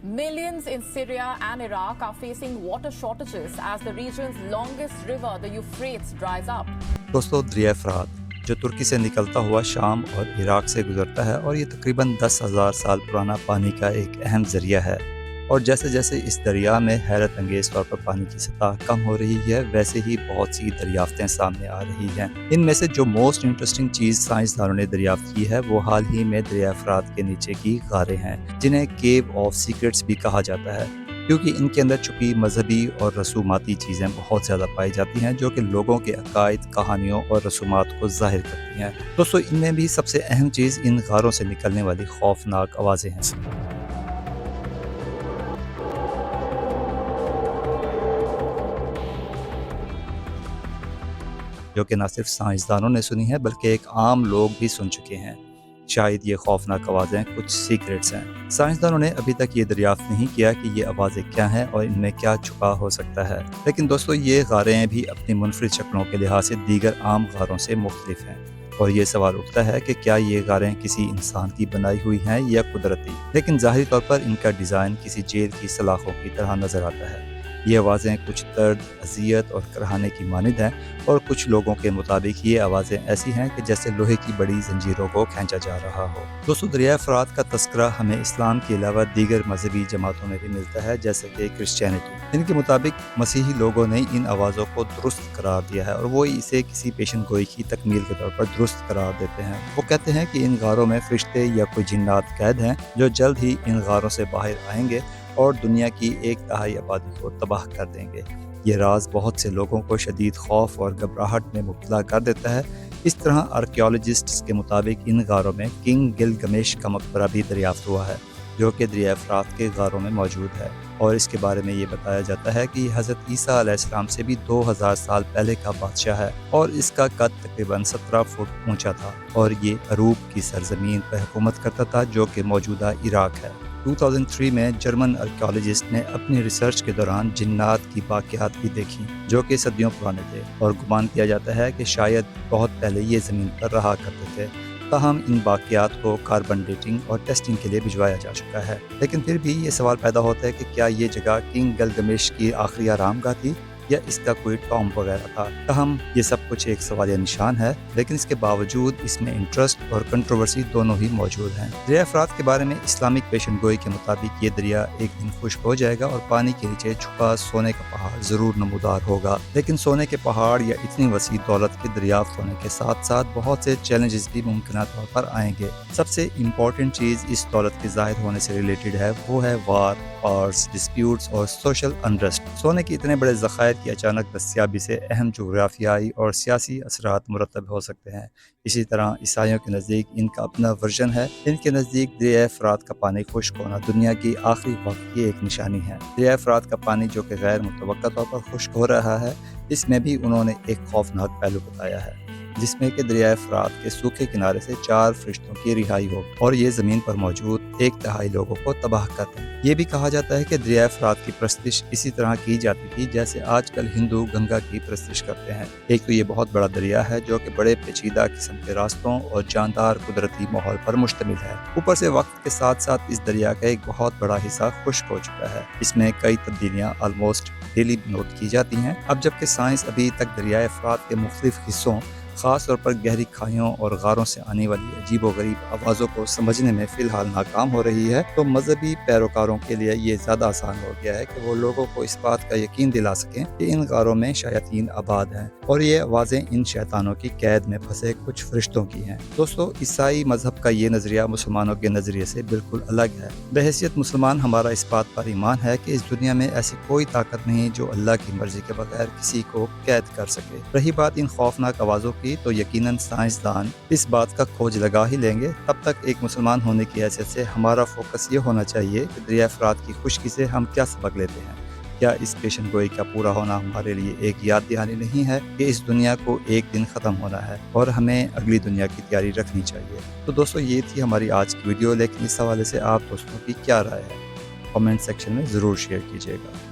Millions in Syria and Iraq are facing water shortages as the region's longest river, the Euphrates, dries up. दोस्तों, दरिया फ़रात जो तुर्की से निकलता हुआ शाम और इराक से गुजरता है और ये तकरीबन 10,000 साल पुराना पानी का एक अहम ज़रिया है। और जैसे जैसे इस दरिया में हैरत अंगेज़ तौर पर पानी की सतह कम हो रही है, वैसे ही बहुत सी दरियाफ्तें सामने आ रही हैं। इनमें से जो मोस्ट इंटरेस्टिंग चीज़ साइंसदानों ने दरियाफ्त की है वो हाल ही में दरिया फ़रात के नीचे की गारें हैं, जिन्हें केव ऑफ सीक्रेट्स भी कहा जाता है, क्योंकि इनके अंदर छुपी मजहबी और रसूमाती चीज़ें बहुत ज़्यादा पाई जाती हैं, जो कि लोगों के अकायद, कहानियों और रसूमात को ज़ाहिर करती हैं। दोस्तों, इनमें भी सबसे अहम चीज़ इन गारों से निकलने वाली खौफनाक आवाज़ें हैं, जो कि न सिर्फ साइंसदानों ने सुनी है बल्कि एक आम लोग भी सुन चुके हैं। शायद ये खौफनाक आवाज़ें कुछ सीक्रेट्स हैं। साइंसदानों ने अभी तक ये दरियाफ्त नहीं किया कि ये आवाज़ें क्या हैं और इनमें क्या छुपा हो सकता है। लेकिन दोस्तों, ये गारें भी अपनी मुनफरिद शक्लों के लिहाज से दीगर आम गारों से मुख्तलिफ हैं, और ये सवाल उठता है कि क्या ये गारें किसी इंसान की बनाई हुई हैं या कुदरती। लेकिन ज़ाहिरी तौर पर इनका डिज़ाइन किसी जेल की सलाखों की तरह नज़र आता है। ये आवाज़ें कुछ दर्द, अज़ियत और कराहने की मानिंद हैं, और कुछ लोगों के मुताबिक ये आवाज़ें ऐसी हैं कि जैसे लोहे की बड़ी जंजीरों को खींचा जा रहा हो। दोस्तों, दरिया फ़रात का तस्करा हमें इस्लाम के अलावा दीगर मजहबी जमातों में भी मिलता है, जैसे कि क्रिश्चियनिटी। इनके मुताबिक मसीही लोगों ने इन आवाज़ों को दुरुस्त करार दिया है और वो इसे किसी पेशन गोई की तकमील के तौर पर दुरुस्त करार देते हैं। वो कहते हैं कि इन गारों में फरिश्ते या कोई जिन्नात कैद हैं, जो जल्द ही इन गारों से बाहर आएंगे और दुनिया की 1/3 आबादी को तबाह कर देंगे। ये राज बहुत से लोगों को शदीद खौफ और घबराहट में मुब्तला कर देता है। इस तरह आर्कियोलॉजिस्ट्स के मुताबिक इन गारों में किंग गिलगमेश का मकबरा भी दरियाफ्त हुआ है, जो कि दरिया फ़रात के गारों में मौजूद है, और इसके बारे में ये बताया जाता है कि हज़रत ईसा अलैहिस्सलाम से भी 2000 साल पहले का बादशाह है, और इसका कद तकरीबन 17 फुट ऊंचा था, और ये अरूब की सरजमीन पर हुकूमत करता था, जो कि मौजूदा इराक है। 2003 में जर्मन आर्कियोलॉजिस्ट ने अपनी रिसर्च के दौरान जिन्नात की बाक़ियात भी देखी, जो कि सदियों पुराने थे, और गुमान किया जाता है कि शायद बहुत पहले ये ज़मीन पर रहा करते थे। ताहम इन बाक़ियात को कार्बन डेटिंग और टेस्टिंग के लिए भिजवाया जा चुका है। लेकिन फिर भी ये सवाल पैदा होता है कि क्या ये जगह किंग गिलगमेश की आखिरी आरामगाह थी या इसका कोई टॉम्ब वगैरह था। ताहम ये सब कुछ एक सवालिया निशान है, लेकिन इसके बावजूद इसमें इंटरेस्ट और कंट्रोवर्सी दोनों ही मौजूद हैं। दरिया फ़रात के बारे में इस्लामिक पेशन गोई के मुताबिक ये दरिया एक दिन खुश्क हो जाएगा और पानी के नीचे छुपा सोने का पहाड़ ज़रूर नमूदार होगा। लेकिन सोने के पहाड़ या इतनी वसी दौलत के दरियाफ्त होने के साथ साथ बहुत से चैलेंजेस भी मुमकिन तौर पर आएंगे। सबसे इम्पॉर्टेंट चीज़ इस दौलत के ज़ाहिर होने से रिलेटेड है, वो है वार, वार्स, डिस्प्यूट्स और सोशल अनरेस्ट। सोने के इतने बड़े ज़खायर की अचानक दस्तयाबी से अहम जोग्राफियाई और सियासी असरात मुरतब हो सकते हैं। इसी तरह ईसाइयों के नज़दीक इनका अपना वर्जन है। इनके नज़दीक दरिया फ़रात का पानी खुश्क होना दुनिया की आखिरी वक्त की एक निशानी है। दरिया फ़रात का पानी जो कि गैर मुतवक्का तौर पर खुश्क हो रहा है, इसमें भी उन्होंने एक खौफनाक पहलू बताया है, जिसमें कि दरिया फ़रात के सूखे किनारे से 4 फरिश्तों की रिहाई हो और ये ज़मीन पर मौजूद 1/3 लोगों को तबाह कर दें। ये भी कहा जाता है कि दरिया फ़रात की परस्तिश इसी तरह की जाती थी जैसे आजकल हिंदू गंगा की परस्तिश करते हैं। एक तो ये बहुत बड़ा दरिया है, जो कि बड़े पेचीदा किस्म के रास्तों और जानदार कुदरती माहौल पर मुश्तमिल है। ऊपर से वक्त के साथ साथ इस दरिया का एक बहुत बड़ा हिस्सा खुश्क हो चुका है। इसमें कई तब्दीलियाँ ऑलमोस्ट डेली नोट की जाती हैं। अब जबकि साइंस अभी तक दरिया फ़रात के मुख्तलिफ हिस्सों, ख़ास तौर पर गहरी खाइयों और गारों से आने वाली अजीब व गरीब आवाज़ों को समझने में फ़िलहाल नाकाम हो रही है, तो मजहबी पैरोकारों के लिए ये ज़्यादा आसान हो गया है कि वो लोगों को इस बात का यकीन दिला सकें कि इन गारों में शयातीन आबाद हैं और ये आवाज़ें इन शैतानों की कैद में फंसे कुछ फरिश्तों की हैं। दोस्तों, ईसाई मजहब का ये नज़रिया मुसलमानों के नज़रिए से बिल्कुल अलग है। बहैसियत मुसलमान हमारा इस बात पर ईमान है कि इस दुनिया में ऐसी कोई ताकत नहीं जो अल्लाह की मर्ज़ी के बगैर किसी को कैद कर सके। रही बात इन खौफनाक आवाज़ों की, तो यकीनन साइंसदान इस बात का खोज लगा ही लेंगे। तब तक एक मुसलमान होने की हैसियत से हमारा फोकस ये होना चाहिए कि दरिया फ़रात की खुश्की से हम क्या सबक लेते हैं। क्या इस पेशन गोई का पूरा होना हमारे लिए एक याद दहानी नहीं है कि इस दुनिया को एक दिन ख़त्म होना है और हमें अगली दुनिया की तैयारी रखनी चाहिए। तो दोस्तों, ये थी हमारी आज की वीडियो, लेकिन इस हवाले से आप दोस्तों की क्या राय है, कमेंट सेक्शन में ज़रूर शेयर कीजिएगा।